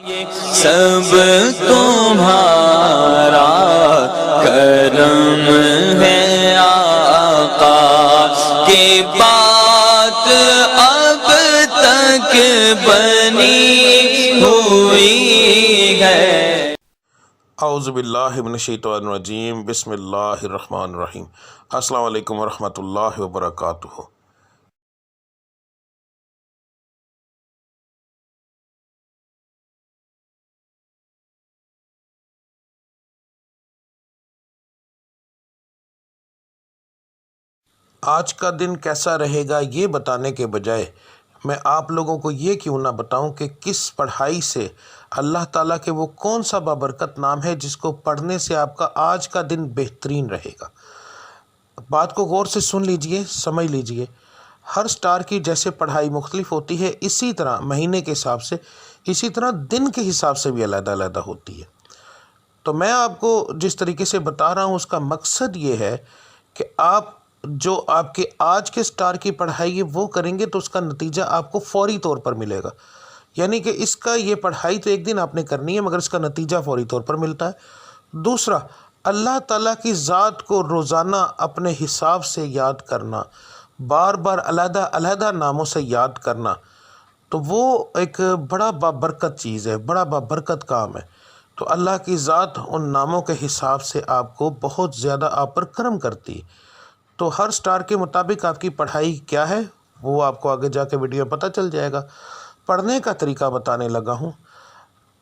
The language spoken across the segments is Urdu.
سب تمہارا کرم ہے آقا کی بات اب تک بنی ہوئی ہے۔ اعوذ باللہ من الشیطان الرجیم، بسم اللہ الرحمن الرحیم۔ السلام علیکم ورحمۃ اللہ وبرکاتہ۔ آج کا دن کیسا رہے گا یہ بتانے کے بجائے میں آپ لوگوں کو یہ کیوں نہ بتاؤں کہ کس پڑھائی سے اللہ تعالیٰ کے وہ کون سا بابرکت نام ہے جس کو پڑھنے سے آپ کا آج کا دن بہترین رہے گا۔ بات کو غور سے سن لیجئے، سمجھ لیجئے۔ ہر سٹار کی جیسے پڑھائی مختلف ہوتی ہے، اسی طرح مہینے کے حساب سے، اسی طرح دن کے حساب سے بھی علیحدہ علیحدہ ہوتی ہے۔ تو میں آپ کو جس طریقے سے بتا رہا ہوں اس کا مقصد یہ ہے کہ آپ جو آپ کے آج کے سٹار کی پڑھائی ہے وہ کریں گے تو اس کا نتیجہ آپ کو فوری طور پر ملے گا۔ یعنی کہ اس کا یہ پڑھائی تو ایک دن آپ نے کرنی ہے مگر اس کا نتیجہ فوری طور پر ملتا ہے۔ دوسرا، اللہ تعالیٰ کی ذات کو روزانہ اپنے حساب سے یاد کرنا، بار بار علیحدہ علیحدہ ناموں سے یاد کرنا، تو وہ ایک بڑا بابرکت چیز ہے، بڑا بابرکت کام ہے۔ تو اللہ کی ذات ان ناموں کے حساب سے آپ کو بہت زیادہ آپ پر کرم کرتی ہے۔ تو ہر سٹار کے مطابق آپ کی پڑھائی کیا ہے وہ آپ کو آگے جا کے ویڈیو میں پتہ چل جائے گا۔ پڑھنے کا طریقہ بتانے لگا ہوں۔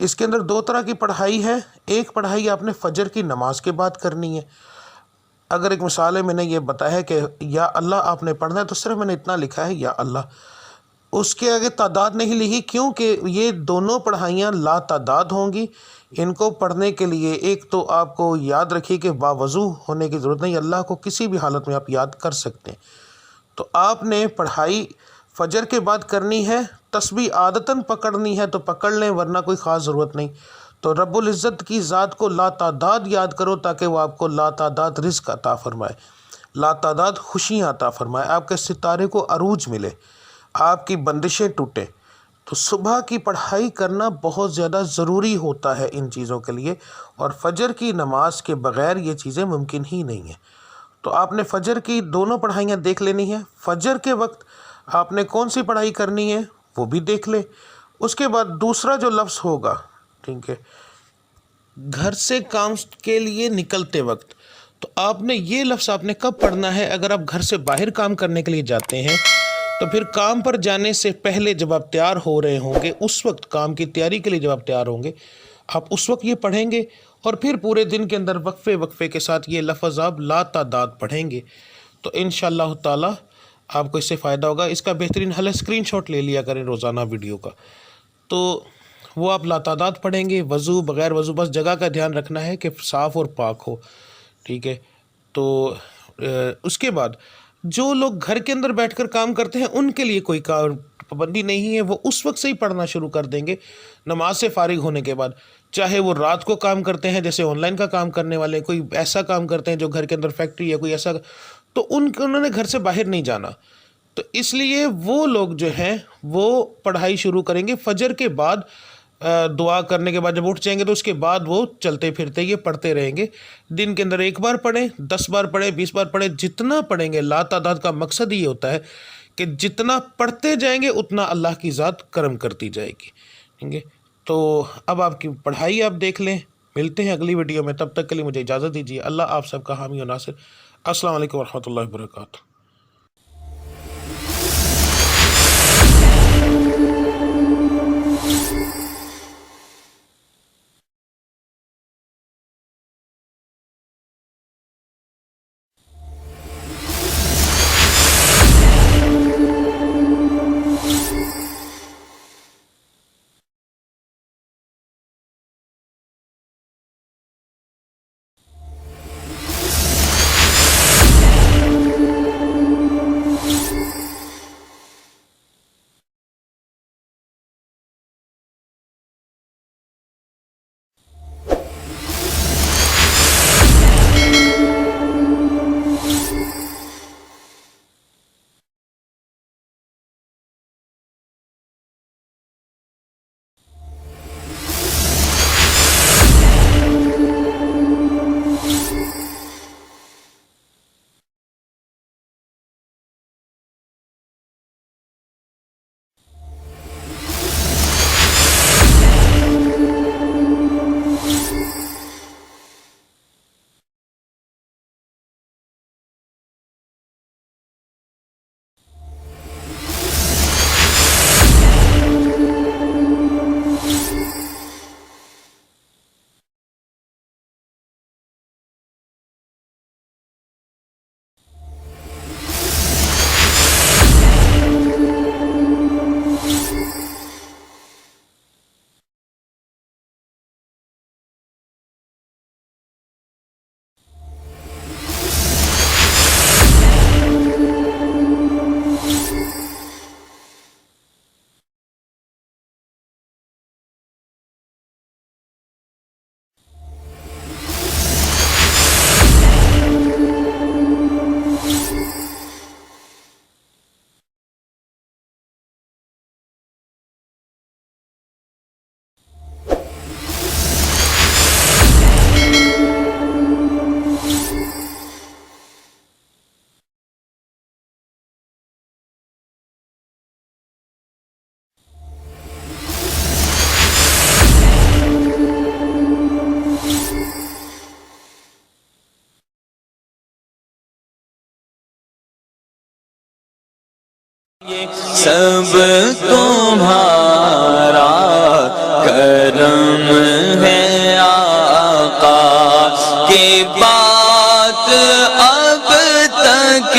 اس کے اندر دو طرح کی پڑھائی ہے۔ ایک پڑھائی آپ نے فجر کی نماز کے بعد کرنی ہے۔ اگر ایک مثال ہے، میں نے یہ بتایا ہے کہ یا اللہ آپ نے پڑھنا ہے تو صرف میں نے اتنا لکھا ہے یا اللہ، اس کے آگے تعداد نہیں لکھی کیونکہ یہ دونوں پڑھائیاں لا تعداد ہوں گی۔ ان کو پڑھنے کے لیے ایک تو آپ کو یاد رکھیے کہ باوضو ہونے کی ضرورت نہیں، اللہ کو کسی بھی حالت میں آپ یاد کر سکتے ہیں۔ تو آپ نے پڑھائی فجر کے بعد کرنی ہے، تسبیح عادتاً پکڑنی ہے تو پکڑ لیں ورنہ کوئی خاص ضرورت نہیں۔ تو رب العزت کی ذات کو لا تعداد یاد کرو تاکہ وہ آپ کو لا تعداد رزق عطا فرمائے، لا تعداد خوشیاں عطا فرمائے، آپ کے ستارے کو عروج ملے، آپ کی بندشیں ٹوٹیں۔ تو صبح کی پڑھائی کرنا بہت زیادہ ضروری ہوتا ہے ان چیزوں کے لیے، اور فجر کی نماز کے بغیر یہ چیزیں ممکن ہی نہیں ہیں۔ تو آپ نے فجر کی دونوں پڑھائیاں دیکھ لینی ہیں۔ فجر کے وقت آپ نے کون سی پڑھائی کرنی ہے وہ بھی دیکھ لیں۔ اس کے بعد دوسرا جو لفظ ہوگا، ٹھیک ہے، گھر سے کام کے لیے نکلتے وقت، تو آپ نے یہ لفظ آپ نے کب پڑھنا ہے؟ اگر آپ گھر سے باہر کام کرنے کے لیے جاتے ہیں تو پھر کام پر جانے سے پہلے جب آپ تیار ہو رہے ہوں گے، اس وقت کام کی تیاری کے لیے جب آپ تیار ہوں گے، آپ اس وقت یہ پڑھیں گے، اور پھر پورے دن کے اندر وقفے وقفے کے ساتھ یہ لفظ آپ لا تعداد پڑھیں گے تو انشاءاللہ تعالی آپ کو اس سے فائدہ ہوگا۔ اس کا بہترین حل ہے اسکرین شاٹ لے لیا کریں روزانہ ویڈیو کا، تو وہ آپ لا تعداد پڑھیں گے، وضو بغیر وضو، بس جگہ کا دھیان رکھنا ہے کہ صاف اور پاک ہو، ٹھیک ہے۔ تو اس کے بعد جو لوگ گھر کے اندر بیٹھ کر کام کرتے ہیں ان کے لیے کوئی پابندی نہیں ہے، وہ اس وقت سے ہی پڑھنا شروع کر دیں گے نماز سے فارغ ہونے کے بعد، چاہے وہ رات کو کام کرتے ہیں جیسے آن لائن کا کام کرنے والے، کوئی ایسا کام کرتے ہیں جو گھر کے اندر فیکٹری ہے کوئی ایسا، تو انہوں نے گھر سے باہر نہیں جانا، تو اس لیے وہ لوگ جو ہیں وہ پڑھائی شروع کریں گے فجر کے بعد۔ دعا کرنے کے بعد جب اٹھ جائیں گے تو اس کے بعد وہ چلتے پھرتے یہ پڑھتے رہیں گے۔ دن کے اندر ایک بار پڑھیں، 10 بار پڑھیں، 20 بار پڑھیں، جتنا پڑھیں گے۔ لا تعداد کا مقصد یہ ہوتا ہے کہ جتنا پڑھتے جائیں گے اتنا اللہ کی ذات کرم کرتی جائے گی، ٹھیک ہے۔ تو اب آپ کی پڑھائی آپ دیکھ لیں، ملتے ہیں اگلی ویڈیو میں، تب تک کے لیے مجھے اجازت دیجیے۔ اللہ آپ سب کا حامی و ناصر۔ السلام علیکم ورحمۃ اللہ وبرکاتہ۔ سب تمہارا کرم ہے آقا کی بات اب تک